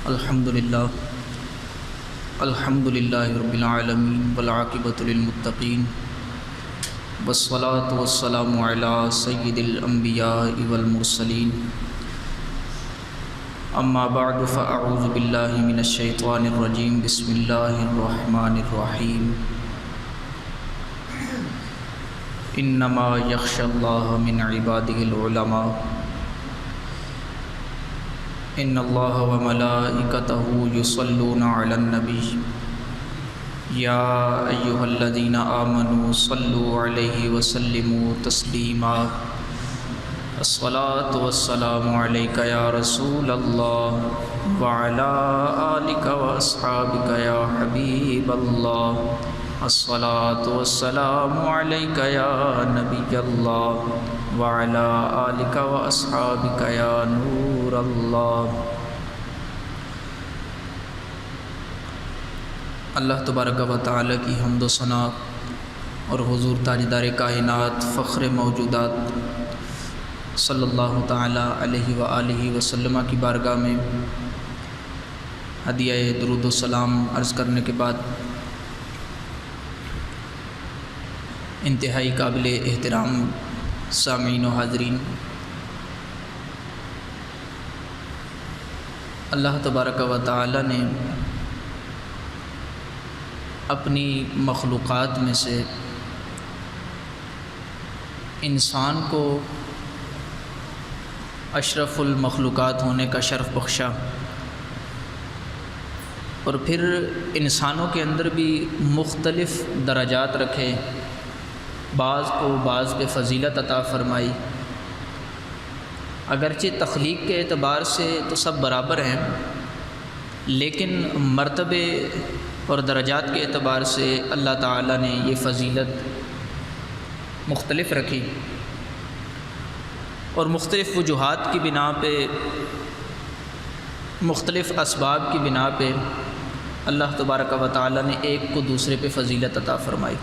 الحمدللہ رب العالمین والعاقبۃ للمتقین والصلاة والسلام علی سید الانبیاء والمرسلین اما بعد فاعوذ باللہ من الشیطان الرجیم بسم اللہ الرحمن الرحیم انما یخشی اللہ من عبادہ العلماء ان اللہ وملائکتہ یصلون علی النبی یا ایہا الذین آمنوا صلوا علیہ وسلموا تسلیما الصلاة والسلام علیک یا رسول اللہ وعلی آلک واصحابک یا حبیب اللہ الصلاة والسلام علیک یا نبی اللہ وعلی آلک واصحابک یا نور اللہ۔ اللہ تبارک و تعالی کی حمد و ثنا اور حضور تاجدار کائنات فخر موجودات صلی اللہ تعالی علیہ وآلہ وسلم کی بارگاہ میں ہدیہ درود و سلام عرض کرنے کے بعد انتہائی قابل احترام سامعین و حاضرین، اللہ تبارک و تعالی نے اپنی مخلوقات میں سے انسان کو اشرف المخلوقات ہونے کا شرف بخشا، اور پھر انسانوں کے اندر بھی مختلف درجات رکھے، بعض کو بعض پہ فضیلت عطا فرمائی۔ اگرچہ تخلیق کے اعتبار سے تو سب برابر ہیں، لیکن مرتبے اور درجات کے اعتبار سے اللہ تعالیٰ نے یہ فضیلت مختلف رکھی، اور مختلف وجوہات کی بنا پہ، مختلف اسباب کی بنا پہ اللہ تبارک و تعالیٰ نے ایک کو دوسرے پہ فضیلت عطا فرمائی،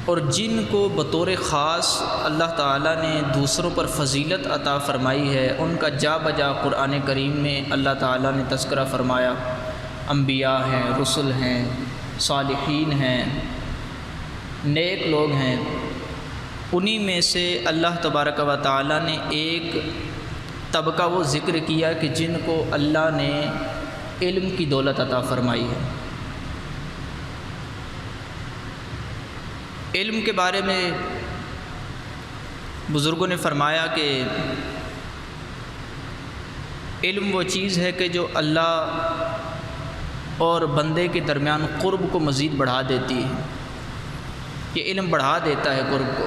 اور جن کو بطور خاص اللہ تعالیٰ نے دوسروں پر فضیلت عطا فرمائی ہے ان کا جا بجا قرآن کریم میں اللہ تعالیٰ نے تذکرہ فرمایا۔ انبیاء ہیں، رسل ہیں، صالحین ہیں، نیک لوگ ہیں، انہی میں سے اللہ تبارک و تعالیٰ نے ایک طبقہ وہ ذکر کیا کہ جن کو اللہ نے علم کی دولت عطا فرمائی ہے۔ علم کے بارے میں بزرگوں نے فرمایا کہ علم وہ چیز ہے کہ جو اللہ اور بندے کے درمیان قرب کو مزید بڑھا دیتی ہے۔ یہ علم بڑھا دیتا ہے قرب کو،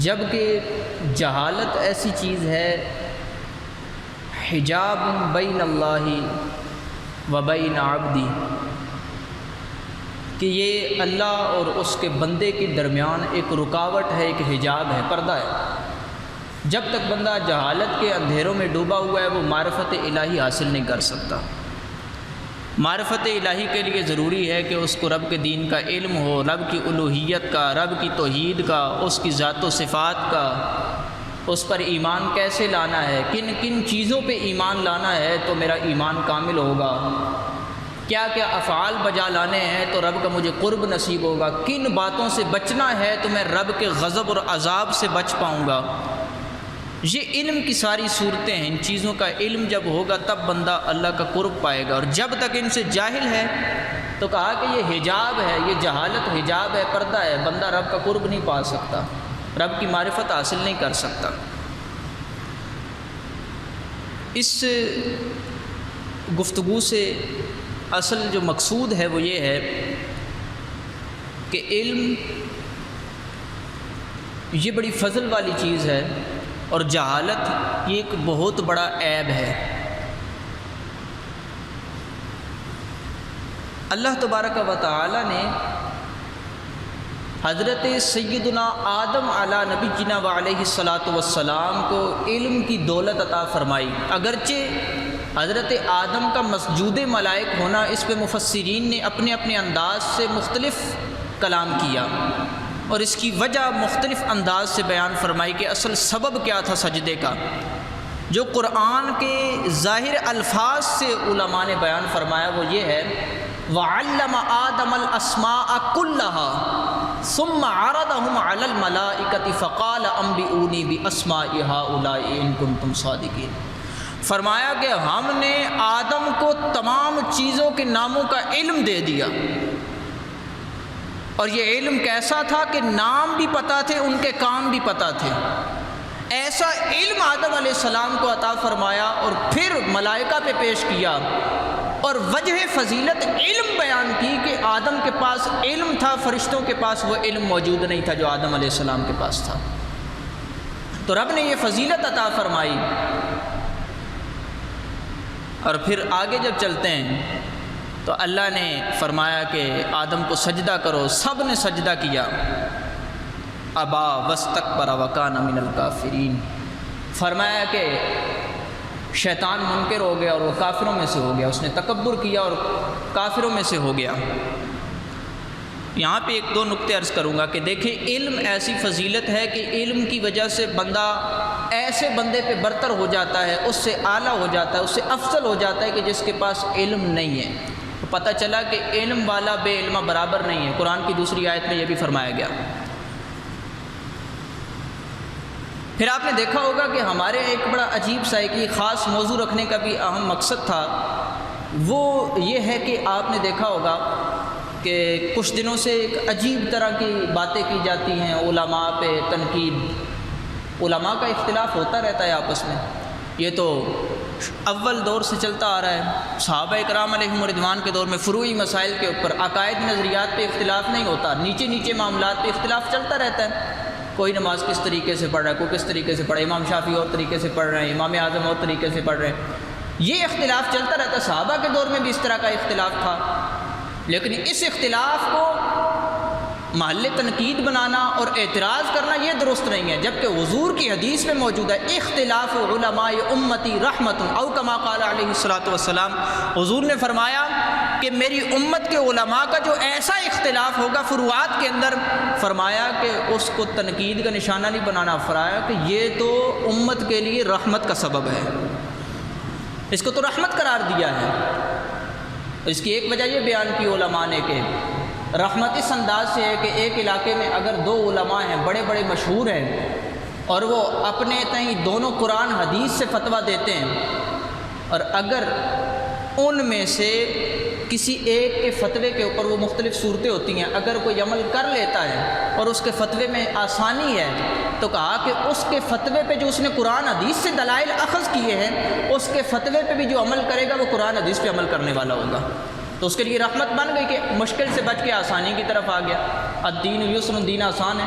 جبکہ جہالت ایسی چیز ہے حجاب بین اللہ و بین عبدی، کہ یہ اللہ اور اس کے بندے کے درمیان ایک رکاوٹ ہے، ایک حجاب ہے، پردہ ہے۔ جب تک بندہ جہالت کے اندھیروں میں ڈوبا ہوا ہے وہ معرفت الہی حاصل نہیں کر سکتا۔ معرفت الہی کے لیے ضروری ہے کہ اس کو رب کے دین کا علم ہو، رب کی الوہیت کا، رب کی توحید کا، اس کی ذات و صفات کا، اس پر ایمان کیسے لانا ہے، کن کن چیزوں پہ ایمان لانا ہے تو میرا ایمان کامل ہوگا، کیا کیا افعال بجا لانے ہیں تو رب کا مجھے قرب نصیب ہوگا، کن باتوں سے بچنا ہے تو میں رب کے غضب اور عذاب سے بچ پاؤں گا۔ یہ علم کی ساری صورتیں ہیں۔ ان چیزوں کا علم جب ہوگا تب بندہ اللہ کا قرب پائے گا، اور جب تک ان سے جاہل ہے تو کہا کہ یہ حجاب ہے، یہ جہالت حجاب ہے، پردہ ہے، بندہ رب کا قرب نہیں پا سکتا، رب کی معرفت حاصل نہیں کر سکتا۔ اس گفتگو سے اصل جو مقصود ہے وہ یہ ہے کہ علم یہ بڑی فضل والی چیز ہے، اور جہالت یہ ایک بہت بڑا عیب ہے۔ اللہ تبارک و تعالی نے حضرت سیدنا آدم علی نبینا وعلیہ الصلاۃ والسلام کو علم کی دولت عطا فرمائی۔ اگرچہ حضرت آدم کا مسجود ملائک ہونا، اس پہ مفسرین نے اپنے اپنے انداز سے مختلف کلام کیا، اور اس کی وجہ مختلف انداز سے بیان فرمائی کہ اصل سبب کیا تھا سجدے کا، جو قرآن کے ظاہر الفاظ سے علماء نے بیان فرمایا وہ یہ ہے وَعَلَّمَ آدَمَ الْأَسْمَاءَ كُلَّهَا ثُمَّ عَرَضَهُمْ عَلَى الْمَلَائِكَةِ فَقَالَ أَنبِئُونِي بِأَسْمَاءِ هَؤُلَاءِ إِن كُنتُمْ صَادِقِينَ۔ فرمایا کہ ہم نے آدم کو تمام چیزوں کے ناموں کا علم دے دیا، اور یہ علم کیسا تھا کہ نام بھی پتہ تھے، ان کے کام بھی پتہ تھے۔ ایسا علم آدم علیہ السلام کو عطا فرمایا اور پھر ملائکہ پہ پیش کیا، اور وجہ فضیلت علم بیان کی کہ آدم کے پاس علم تھا، فرشتوں کے پاس وہ علم موجود نہیں تھا جو آدم علیہ السلام کے پاس تھا۔ تو رب نے یہ فضیلت عطا فرمائی، اور پھر آگے جب چلتے ہیں تو اللہ نے فرمایا کہ آدم کو سجدہ کرو، سب نے سجدہ کیا، ابا واستکبر وکان من الکافرین۔ فرمایا کہ شیطان منکر ہو گیا اور وہ کافروں میں سے ہو گیا، اس نے تکبر کیا اور کافروں میں سے ہو گیا۔ یہاں پہ ایک دو نقطے عرض کروں گا کہ دیکھیں علم ایسی فضیلت ہے کہ علم کی وجہ سے بندہ ایسے بندے پہ برتر ہو جاتا ہے، اس سے اعلیٰ ہو جاتا ہے، اس سے افضل ہو جاتا ہے کہ جس کے پاس علم نہیں ہے۔ تو پتہ چلا کہ علم والا بے علمہ برابر نہیں ہے، قرآن کی دوسری آیت میں یہ بھی فرمایا گیا۔ پھر آپ نے دیکھا ہوگا کہ ہمارے ایک بڑا عجیب سا ایک خاص موضوع رکھنے کا بھی اہم مقصد تھا، وہ یہ ہے کہ آپ نے دیکھا ہوگا کہ کچھ دنوں سے ایک عجیب طرح کی باتیں کی جاتی ہیں، علماء پہ تنقید، علماء کا اختلاف ہوتا رہتا ہے آپس میں۔ یہ تو اول دور سے چلتا آ رہا ہے، صحابہ اکرام علیہم رضوان کے دور میں فروعی مسائل کے اوپر عقائد نظریات پہ اختلاف نہیں ہوتا، نیچے نیچے معاملات پہ اختلاف چلتا رہتا ہے۔ کوئی نماز کس طریقے سے پڑھ رہا ہے، کوئی کس طریقے سے پڑھ رہا ہے، امام شافعی اور طریقے سے پڑھ رہے ہیں، امام اعظم اور طریقے سے پڑھ رہے ہیں، یہ اختلاف چلتا رہتا ہے۔ صحابہ کے دور میں بھی اس طرح کا اختلاف تھا، لیکن اس اختلاف کو محل تنقید بنانا اور اعتراض کرنا یہ درست نہیں ہے، جبکہ حضور کی حدیث میں موجود ہے اختلاف علماء امتی رحمت او کما قال علیہ الصلوۃ والسلام۔ حضور نے فرمایا کہ میری امت کے علماء کا جو ایسا اختلاف ہوگا فروعات کے اندر، فرمایا کہ اس کو تنقید کا نشانہ نہیں بنانا، فرمایا کہ یہ تو امت کے لیے رحمت کا سبب ہے، اس کو تو رحمت قرار دیا ہے۔ اس کی ایک وجہ یہ بیان کی علماء نے کہ رحمت اس انداز سے ہے کہ ایک علاقے میں اگر دو علماء ہیں بڑے بڑے مشہور ہیں اور وہ اپنے تئیں دونوں قرآن حدیث سے فتویٰ دیتے ہیں، اور اگر ان میں سے کسی ایک کے فتوے کے اوپر وہ مختلف صورتیں ہوتی ہیں، اگر کوئی عمل کر لیتا ہے اور اس کے فتوے میں آسانی ہے تو کہا کہ اس کے فتوے پہ جو اس نے قرآن حدیث سے دلائل اخذ کیے ہیں، اس کے فتوے پہ بھی جو عمل کرے گا وہ قرآن حدیث پہ عمل کرنے والا ہوگا، تو اس کے لیے رحمت بن گئی کہ مشکل سے بچ کے آسانی کی طرف آ گیا۔ الدین یسر، دین آسان ہے۔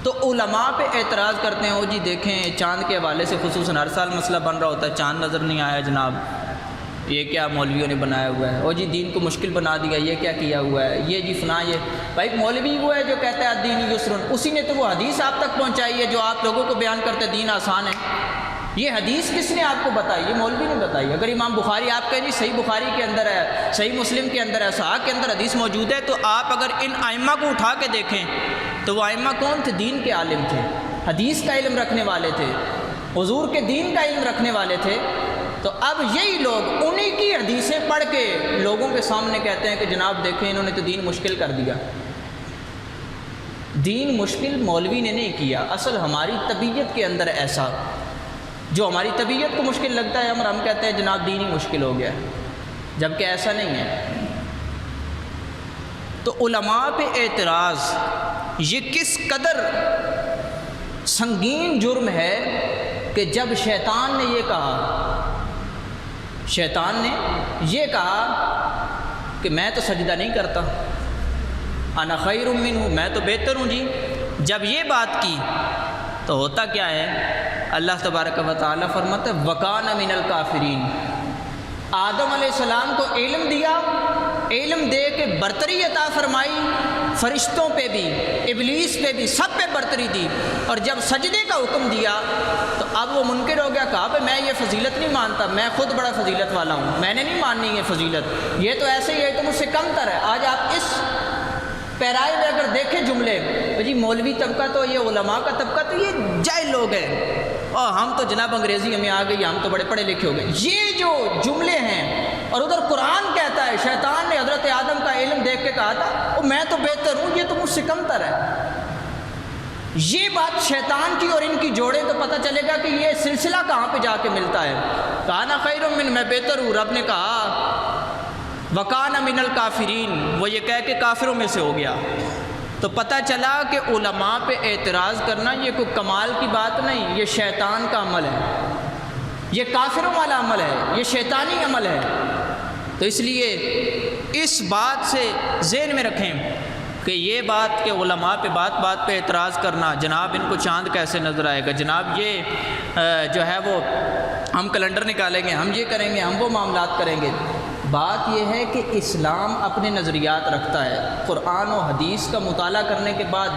تو علماء پہ اعتراض کرتے ہیں، او جی دیکھیں چاند کے حوالے سے خصوصاً ہر سال مسئلہ بن رہا ہوتا ہے، چاند نظر نہیں آیا جناب، یہ کیا مولویوں نے بنایا ہوا ہے، او جی دین کو مشکل بنا دیا، یہ کیا کیا ہوا ہے، یہ جی فلاں، یہ بھائی مولوی وہ ہے جو کہتا ہے الدین یسر، اسی نے تو وہ حدیث آپ تک پہنچائی ہے جو آپ لوگوں کو بیان کرتے ہیں دین آسان ہے۔ یہ حدیث کس نے آپ کو بتائی؟ یہ مولوی نے بتائی۔ اگر امام بخاری آپ کہیں جی صحیح بخاری کے اندر ہے، صحیح مسلم کے اندر ہے، صحاح کے اندر حدیث موجود ہے، تو آپ اگر ان ائمہ کو اٹھا کے دیکھیں تو وہ ائمہ کون تھے؟ دین کے عالم تھے، حدیث کا علم رکھنے والے تھے، حضور کے دین کا علم رکھنے والے تھے۔ تو اب یہی لوگ انہی کی حدیثیں پڑھ کے لوگوں کے سامنے کہتے ہیں کہ جناب دیکھیں انہوں نے تو دین مشکل کر دیا۔ دین مشکل مولوی نے نہیں کیا، اصل ہماری طبیعت کے اندر ایسا جو ہماری طبیعت کو مشکل لگتا ہے ہم کہتے ہیں جناب دین ہی مشکل ہو گیا، جبکہ ایسا نہیں ہے۔ تو علماء پہ اعتراض یہ کس قدر سنگین جرم ہے کہ جب شیطان نے یہ کہا، شیطان نے یہ کہا کہ میں تو سجدہ نہیں کرتا، انا خیر منہ، میں تو بہتر ہوں جی، جب یہ بات کی تو ہوتا کیا ہے؟ اللہ تبارک و تعالیٰ فرماتا ہے وَكَانَ مِنَ الْكَافِرِينَ۔ آدم علیہ السلام کو علم دیا، علم دے کے برتری عطا فرمائی، فرشتوں پہ بھی، ابلیس پہ بھی، سب پہ برتری دی، اور جب سجدے کا حکم دیا تو اب وہ منکر ہو گیا، کہا کہ میں یہ فضیلت نہیں مانتا، میں خود بڑا فضیلت والا ہوں، میں نے نہیں ماننی یہ فضیلت، یہ تو ایسے ہی ہے تو مجھ سے کم تر ہے۔ آج آپ اس پیرائے میں اگر دیکھیں جملے، جی مولوی طبقہ تو یہ علماء کا طبقہ تو یہ جاہل لوگ ہیں، اور ہم تو جناب انگریزی ہمیں آ گئی، ہم تو بڑے پڑھے لکھے ہو گئے، یہ جو جملے ہیں۔ اور ادھر قرآن کہتا ہے شیطان نے حضرت آدم کا علم دیکھ کے کہا تھا میں تو بہتر ہوں، یہ تو مجھ سے کمتر ہے۔ یہ بات شیطان کی اور ان کی جوڑے تو پتہ چلے گا کہ یہ سلسلہ کہاں پہ جا کے ملتا ہے۔ کانا خیر من، میں بہتر ہوں، رب نے کہا وکانا من الکافرین، وہ یہ کہہ کے کافروں میں سے ہو گیا۔ تو پتہ چلا کہ علماء پہ اعتراض کرنا یہ کوئی کمال کی بات نہیں، یہ شیطان کا عمل ہے، یہ کافروں والا عمل ہے، یہ شیطانی عمل ہے۔ تو اس لیے اس بات سے ذہن میں رکھیں کہ یہ بات کہ علماء پہ بات پہ اعتراض کرنا، جناب ان کو چاند کیسے نظر آئے گا، جناب یہ جو ہے وہ ہم کیلنڈر نکالیں گے، ہم یہ کریں گے، ہم وہ معاملات کریں گے۔ بات یہ ہے کہ اسلام اپنے نظریات رکھتا ہے۔ قرآن و حدیث کا مطالعہ کرنے کے بعد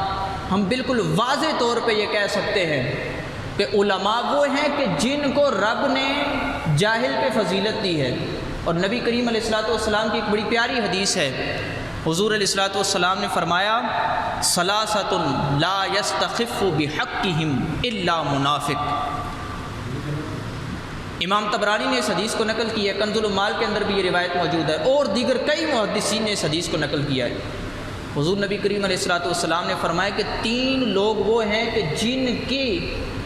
ہم بالکل واضح طور پہ یہ کہہ سکتے ہیں کہ علماء وہ ہیں کہ جن کو رب نے جاہل پہ فضیلت دی ہے۔ اور نبی کریم علیہ الصلوۃ والسلام کی ایک بڑی پیاری حدیث ہے، حضور علیہ الصلوۃ والسلام نے فرمایا ثلاثۃ لا یستخف بحقہم الا منافق۔ امام طبرانی نے اس حدیث کو نقل کی ہے، کنز العمال کے اندر بھی یہ روایت موجود ہے، اور دیگر کئی محدثین نے اس حدیث کو نقل کیا ہے۔ حضور نبی کریم علیہ الصلوۃ والسلام نے فرمایا کہ 3 لوگ وہ ہیں کہ جن کی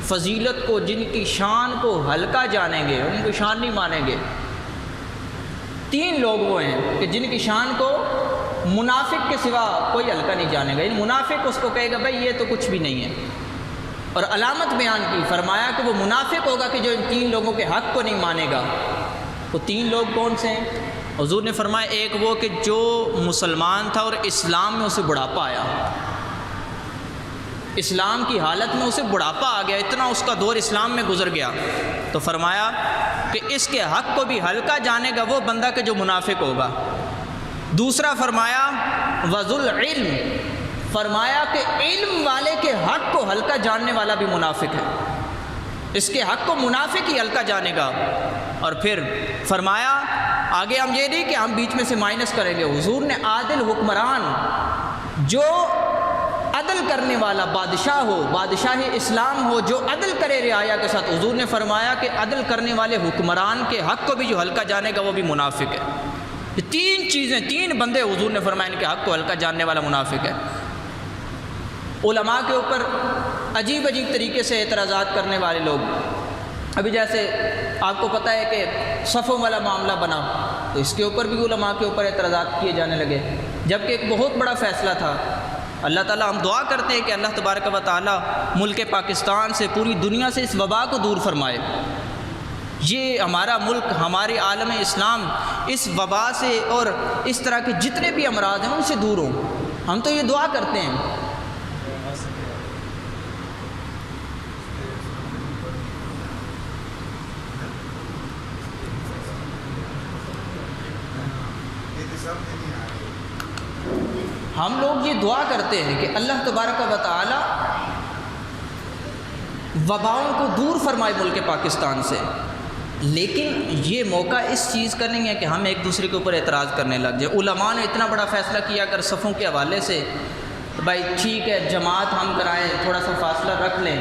فضیلت کو، جن کی شان کو ہلکا جانیں گے، ان کو شان نہیں مانیں گے۔ 3 لوگ وہ ہیں کہ جن کی شان کو منافق کے سوا کوئی ہلکا نہیں جانے گا، منافق اس کو کہے گا بھائی یہ تو کچھ بھی نہیں ہے۔ اور علامت بیان کی، فرمایا کہ وہ منافق ہوگا کہ جو ان 3 لوگوں کے حق کو نہیں مانے گا۔ وہ 3 لوگ کون سے ہیں؟ حضور نے فرمایا ایک وہ کہ جو مسلمان تھا اور اسلام میں اسے بڑھاپا آیا، اسلام کی حالت میں اسے بڑھاپا آ گیا، اتنا اس کا دور اسلام میں گزر گیا، تو فرمایا کہ اس کے حق کو بھی ہلکا جانے گا وہ بندہ کہ جو منافق ہوگا۔ دوسرا فرمایا وذل علم، فرمایا کہ علم والے کے حق کو ہلکا جاننے والا بھی منافق ہے، اس کے حق کو منافق ہی ہلکا جانے گا۔ اور پھر فرمایا آگے ہم یہ نہیں کہ ہم بیچ میں سے مائنس کریں گے، حضور نے عادل حکمران، جو عدل کرنے والا بادشاہ ہو، بادشاہ اسلام ہو، جو عدل کرے رعایا کے ساتھ، حضور نے فرمایا کہ عدل کرنے والے حکمران کے حق کو بھی جو ہلکا جانے گا وہ بھی منافق ہے۔ یہ 3 چیزیں، 3 بندے حضور نے فرمایا ان کے حق کو ہلکا جاننے والا منافق ہے۔ علماء کے اوپر عجیب عجیب طریقے سے اعتراضات کرنے والے لوگ، ابھی جیسے آپ کو پتہ ہے کہ صفوں والا معاملہ بنا، تو اس کے اوپر بھی علماء کے اوپر اعتراضات کیے جانے لگے، جبکہ ایک بہت بڑا فیصلہ تھا۔ اللہ تعالیٰ ہم دعا کرتے ہیں کہ اللہ تبارک و تعالیٰ ملک پاکستان سے، پوری دنیا سے اس وبا کو دور فرمائے۔ یہ ہمارا ملک، ہمارے عالم اسلام اس وبا سے اور اس طرح کے جتنے بھی امراض ہیں ان سے دور ہوں، ہم تو یہ دعا کرتے ہیں۔ ہم لوگ یہ دعا کرتے ہیں کہ اللہ تبارک و تعالی وباؤں کو دور فرمائے ملک پاکستان سے، لیکن یہ موقع اس چیز کا نہیں ہے کہ ہم ایک دوسرے کے اوپر اعتراض کرنے لگ جائیں۔ علماء نے اتنا بڑا فیصلہ کیا اگر صفوں کے حوالے سے، تو بھائی ٹھیک ہے جماعت ہم کرائیں، تھوڑا سا فاصلہ رکھ لیں،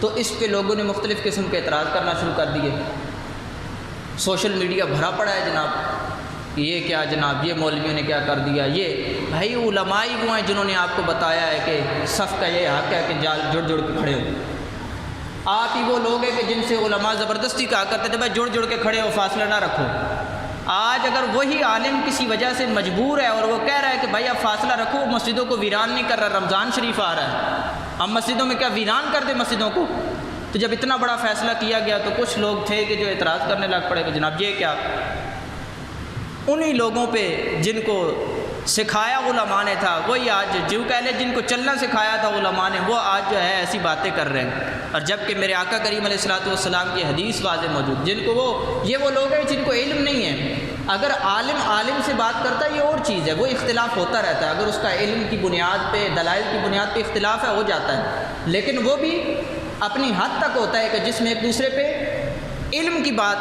تو اس پہ لوگوں نے مختلف قسم کے اعتراض کرنا شروع کر دیے۔ سوشل میڈیا بھرا پڑا ہے جناب، یہ کیا جناب، یہ مولویوں نے کیا کر دیا، یہ بھائی علماء وہ ہیں جنہوں نے آپ کو بتایا ہے کہ صف کا یہ حق ہے کہ جال جڑ جڑ کے کھڑے ہو۔ آپ ہی وہ لوگ ہیں کہ جن سے علماء زبردستی کہا کرتے تھے بھائی جڑ جڑ کے کھڑے ہو، فاصلہ نہ رکھو۔ آج اگر وہی عالم کسی وجہ سے مجبور ہے اور وہ کہہ رہا ہے کہ بھائی آپ فاصلہ رکھو، مسجدوں کو ویران نہیں کر رہا، رمضان شریف آ رہا ہے، ہم مسجدوں میں کیا ویران کر دیں مسجدوں کو؟ تو جب اتنا بڑا فیصلہ کیا گیا تو کچھ لوگ تھے کہ جو اعتراض کرنے لگ پڑے کہ جناب یہ کیا۔ انہی لوگوں پہ جن کو سکھایا علماء نے تھا وہی آج جو کہہ لے جن کو چلنا سکھایا تھا علماء نے، وہ آج جو ہے ایسی باتیں کر رہے ہیں۔ اور جب کہ میرے آقا کریم علیہ الصلوۃ والسلام کی حدیث واضح موجود، جن کو وہ لوگ ہیں جن کو علم نہیں ہے۔ اگر عالم سے بات کرتا ہے یہ اور چیز ہے، وہ اختلاف ہوتا رہتا ہے، اگر اس کا علم کی بنیاد پہ، دلائل کی بنیاد پہ اختلاف ہے ہو جاتا ہے، لیکن وہ بھی اپنی حد تک ہوتا ہے کہ جس میں ایک دوسرے پہ علم کی بات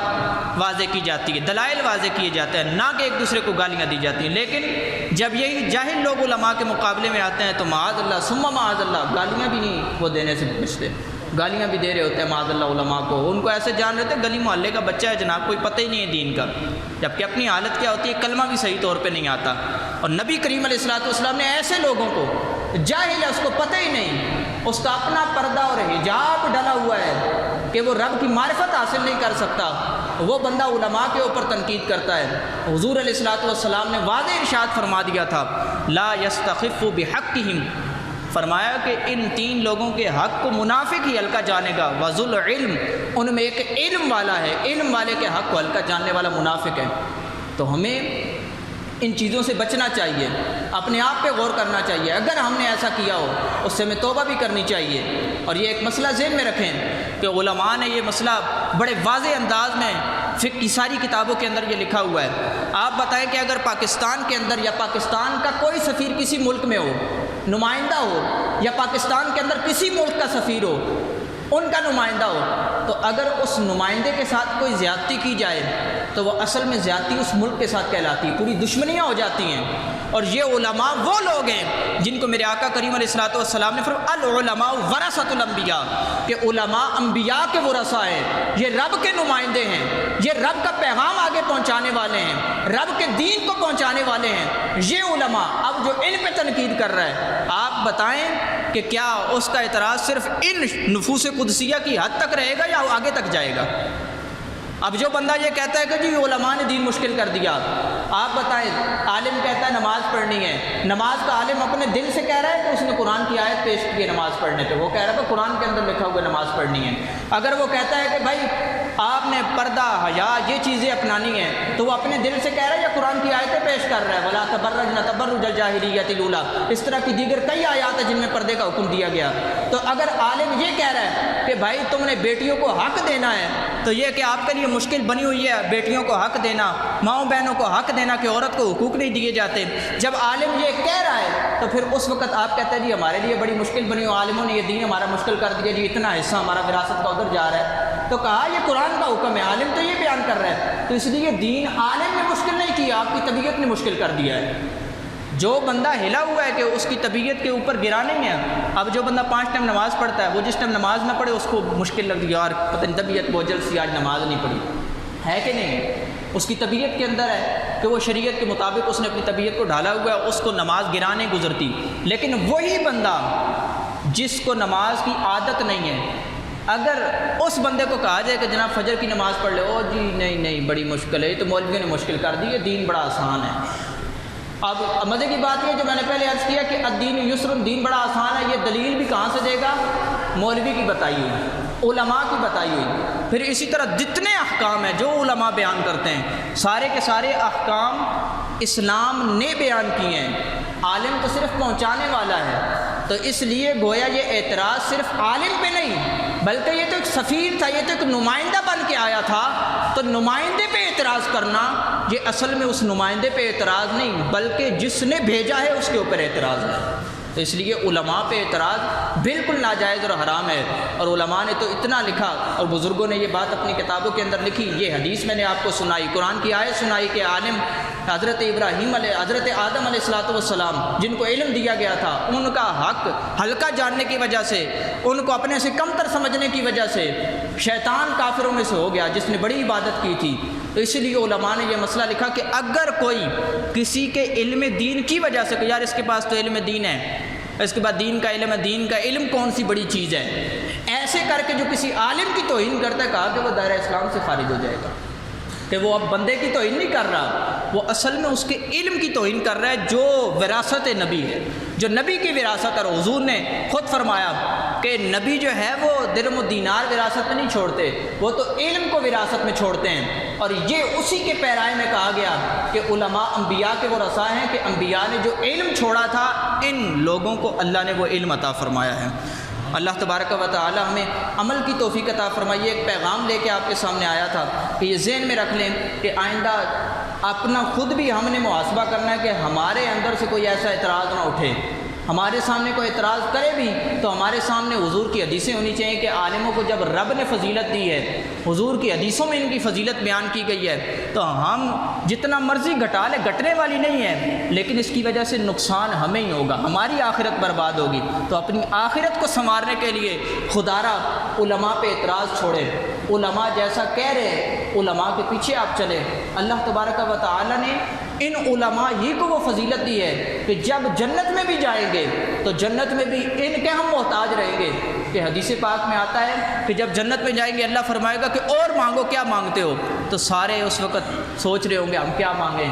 واضح کی جاتی ہے، دلائل واضح کیے جاتے ہیں، نہ کہ ایک دوسرے کو گالیاں دی جاتی ہیں۔ لیکن جب یہی جاہل لوگ علماء کے مقابلے میں آتے ہیں تو معاذ اللہ ثم معاذ اللہ گالیاں بھی نہیں وہ دینے سے بچتے، گالیاں بھی دے رہے ہوتے ہیں معاذ اللہ علماء کو، ان کو ایسے جان رہے تھے گلی محلے کا بچہ ہے جناب، کوئی پتہ ہی نہیں ہے دین کا، جبکہ اپنی حالت کیا ہوتی ہے کلمہ بھی صحیح طور پہ نہیں آتا۔ اور نبی کریم علیہ الصلوۃ والسلام نے ایسے لوگوں کو، جاہل ہے اس کو پتہ ہی نہیں، اس کا اپنا پردہ اور حجاب ڈلا ہوا ہے کہ وہ رب کی معرفت حاصل نہیں کر سکتا، وہ بندہ علماء کے اوپر تنقید کرتا ہے۔ حضور علیہ الصلوۃ والسلام نے واضح ارشاد فرما دیا تھا لا یستخف بحقہم، فرمایا کہ ان تین لوگوں کے حق کو منافق ہی ہلکا جانے گا، وذو العلم، ان میں ایک علم والا ہے، علم والے کے حق کو ہلکا جاننے والا منافق ہے۔ تو ہمیں ان چیزوں سے بچنا چاہیے، اپنے آپ پہ غور کرنا چاہیے، اگر ہم نے ایسا کیا ہو اس سے ہمیں توبہ بھی کرنی چاہیے۔ اور یہ ایک مسئلہ ذہن میں رکھیں کہ علماء نے یہ مسئلہ بڑے واضح انداز میں فقہ کی ساری کتابوں کے اندر یہ لکھا ہوا ہے۔ آپ بتائیں کہ اگر پاکستان کے اندر یا پاکستان کا کوئی سفیر کسی ملک میں ہو، نمائندہ ہو، یا پاکستان کے اندر کسی ملک کا سفیر ہو، ان کا نمائندہ ہو، تو اگر اس نمائندے کے ساتھ کوئی زیادتی کی جائے تو وہ اصل میں زیادتی اس ملک کے ساتھ کہلاتی ہے، پوری دشمنیاں ہو جاتی ہیں۔ اور یہ علماء وہ لوگ ہیں جن کو میرے آقا کریم علیہ الصلوۃ والسلام نے فرمایا العلماء ورثۃ الانبیاء، کہ علماء انبیاء کے ورثہ ہیں، یہ رب کے نمائندے ہیں، یہ رب کا پیغام آگے پہنچانے والے ہیں، رب کے دین کو پہنچانے والے ہیں۔ یہ علماء اب جو علم پہ تنقید کر رہا ہے، آپ بتائیں کہ کیا اس کا اعتراض صرف ان نفوس قدسیہ کی حد تک رہے گا یا آگے تک جائے گا؟ اب جو بندہ یہ کہتا ہے کہ جی علماء نے دین مشکل کر دیا، آپ بتائیں، عالم کہتا ہے نماز پڑھنی ہے، نماز کا عالم اپنے دل سے کہہ رہا ہے کہ اس نے قرآن کی آیت پیش کی ہے نماز پڑھنے پہ، وہ کہہ رہا ہے کہ قرآن کے اندر لکھا ہوا نماز پڑھنی ہے۔ اگر وہ کہتا ہے کہ بھائی آپ نے پردہ حیا یہ چیزیں اپنانی ہیں، تو وہ اپنے دل سے کہہ رہا ہے یا قرآن کی آیتیں پیش کر رہا ہے وَلَا تَبَرَّجْنَ تَبَرُّجَ الْجَاهِلِيَّةِ الْأُولَىٰ، اس طرح کی دیگر کئی آیات ہیں جن میں پردے کا حکم دیا گیا۔ تو اگر عالم یہ کہہ رہا ہے کہ بھائی تم نے بیٹیوں کو حق دینا ہے، تو یہ کہ آپ کے لیے مشکل بنی ہوئی ہے بیٹیوں کو حق دینا، ماؤں بہنوں کو حق دینا کہ عورت کو حقوق نہیں دیے جاتے، جب عالم یہ کہہ رہا ہے تو پھر اس وقت آپ کہتے ہیں جی ہمارے لیے بڑی مشکل بنی ہو، عالموں نے یہ دین ہمارا مشکل کر دیا، جی اتنا حصہ ہمارا وراثت کا ادھر جا رہا ہے۔ تو کہا یہ قرآن کا حکم ہے، عالم تو یہ بیان کر رہا ہے، تو اس لیے دین عالم نے مشکل نہیں کیا، آپ کی طبیعت نے مشکل کر دیا ہے۔ جو بندہ ہلا ہوا ہے کہ اس کی طبیعت کے اوپر گرا نہیں ہے، اب جو بندہ 5 ٹائم نماز پڑھتا ہے وہ جس ٹائم نماز نہ پڑھے اس کو مشکل لگ رہی ہے، یار پتہ نہیں طبیعت بہت جلد سی آج نماز نہیں پڑھی ہے کہ نہیں، اس کی طبیعت کے اندر ہے کہ وہ شریعت کے مطابق اس نے اپنی طبیعت کو ڈھالا ہوا ہے، اس کو نماز گرانے گزرتی۔ لیکن وہی بندہ جس کو نماز کی عادت نہیں ہے، اگر اس بندے کو کہا جائے کہ جناب فجر کی نماز پڑھ لے، او جی نہیں بڑی مشکل ہے، یہ تو مولویوں نے مشکل کر دی ہے، دین بڑا آسان ہے۔ اب مزے کی بات یہ جو میں نے پہلے عرض کیا کہ الدین یسر، دین بڑا آسان ہے، یہ دلیل بھی کہاں سے دے گا؟ مولوی کی بتائی ہوئی، علماء کی بتائی ہوئی۔ پھر اسی طرح جتنے احکام ہیں جو علماء بیان کرتے ہیں، سارے کے سارے احکام اسلام نے بیان کیے ہیں، عالم تو صرف پہنچانے والا ہے۔ تو اس لیے گویا یہ اعتراض صرف عالم پہ نہیں، بلکہ یہ تو ایک سفیر تھا، یہ تو ایک نمائندہ بن کے آیا تھا، تو نمائندے پہ اعتراض کرنا یہ اصل میں اس نمائندے پہ اعتراض نہیں بلکہ جس نے بھیجا ہے اس کے اوپر اعتراض ہے۔ تو اس لیے علماء پہ اعتراض بالکل ناجائز اور حرام ہے، اور علماء نے تو اتنا لکھا اور بزرگوں نے یہ بات اپنی کتابوں کے اندر لکھی، یہ حدیث میں نے آپ کو سنائی، قرآن کی آیت سنائی کہ عالم حضرت حضرت آدم علیہ الصلوۃ والسلام جن کو علم دیا گیا تھا، ان کا حق ہلکا جاننے کی وجہ سے، ان کو اپنے سے کمتر سمجھنے کی وجہ سے شیطان کافروں میں سے ہو گیا جس نے بڑی عبادت کی تھی۔ تو اس لیے علماء نے یہ مسئلہ لکھا کہ اگر کوئی کسی کے علم دین کی وجہ سے کہ یار اس کے پاس تو علم دین ہے، اس کے بعد دین کا علم ہے، دین کا علم کون سی بڑی چیز ہے، ایسے کر کے جو کسی عالم کی توہین کرتا ہے، کہا کہ وہ دائرہ اسلام سے خارج ہو جائے گا، کہ وہ اب بندے کی توہین نہیں کر رہا، وہ اصل میں اس کے علم کی توہین کر رہا ہے جو وراثت نبی ہے، جو نبی کی وراثت ہے۔ حضور نے خود فرمایا کہ نبی جو ہے وہ درہم و دینار وراثت میں نہیں چھوڑتے، وہ تو علم کو وراثت میں چھوڑتے ہیں۔ اور یہ اسی کے پیرائے میں کہا گیا کہ علماء انبیاء کے ورثاء ہیں، کہ انبیاء نے جو علم چھوڑا تھا ان لوگوں کو اللہ نے وہ علم عطا فرمایا ہے۔ اللہ تبارک و تعالی ہمیں عمل کی توفیق عطا فرمائیے۔ ایک پیغام لے کے آپ کے سامنے آیا تھا کہ یہ ذہن میں رکھ لیں کہ آئندہ اپنا خود بھی ہم نے محاسبہ کرنا ہے کہ ہمارے اندر سے کوئی ایسا اعتراض نہ اٹھے ہمارے سامنے کوئی اعتراض کرے بھی تو ہمارے سامنے حضور کی حدیثیں ہونی چاہیے کہ عالموں کو جب رب نے فضیلت دی ہے، حضور کی حدیثوں میں ان کی فضیلت بیان کی گئی ہے، تو ہم جتنا مرضی گھٹا لیں گھٹنے والی نہیں ہے، لیکن اس کی وجہ سے نقصان ہمیں ہی ہوگا، ہماری آخرت برباد ہوگی۔ تو اپنی آخرت کو سنوارنے کے لیے خدا را علماء پہ اعتراض چھوڑے، علماء جیسا کہہ رہے علماء کے پیچھے آپ چلے۔ اللہ تبارک و تعالی نے ان علماء ہی کو وہ فضیلت دی ہے کہ جب جنت میں بھی جائیں گے تو جنت میں بھی ان کے ہم محتاج رہیں گے، کہ حدیث پاک میں آتا ہے کہ جب جنت میں جائیں گے اللہ فرمائے گا کہ اور مانگو، کیا مانگتے ہو؟ تو سارے اس وقت سوچ رہے ہوں گے ہم کیا مانگیں،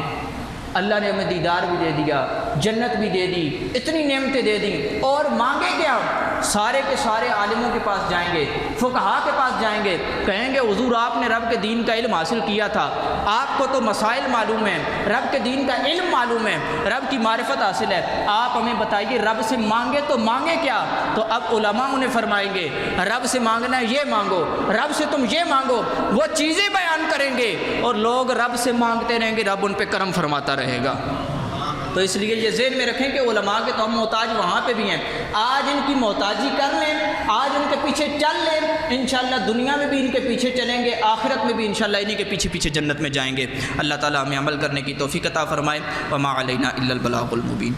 اللہ نے ہمیں دیدار بھی دے دیا، جنت بھی دے دی، اتنی نعمتیں دے دی، اور مانگے کیا؟ سارے کے سارے عالموں کے پاس جائیں گے، فقہا کے پاس جائیں گے، کہیں گے حضور آپ نے رب کے دین کا علم حاصل کیا تھا، آپ کو تو مسائل معلوم ہیں، رب کے دین کا علم معلوم ہے، رب کی معرفت حاصل ہے، آپ ہمیں بتائیے رب سے مانگے تو مانگے کیا؟ تو اب علماء انہیں فرمائیں گے رب سے مانگنا ہے یہ مانگو، رب سے تم یہ مانگو، وہ چیزیں بیان کریں گے اور لوگ رب سے مانگتے رہیں گے، رب ان پہ کرم فرماتا رہے گا۔ تو اس لیے یہ ذہن میں رکھیں کہ علماء کے تو ہم محتاج وہاں پہ بھی ہیں، آج ان کی محتاجی کر لیں، آج ان کے پیچھے چل لیں، انشاءاللہ دنیا میں بھی ان کے پیچھے چلیں گے، آخرت میں بھی انشاءاللہ انہی کے پیچھے پیچھے جنت میں جائیں گے۔ اللہ تعالی ہمیں عمل کرنے کی توفیق عطا فرمائے۔ وما علینا الا البلاغ المبین۔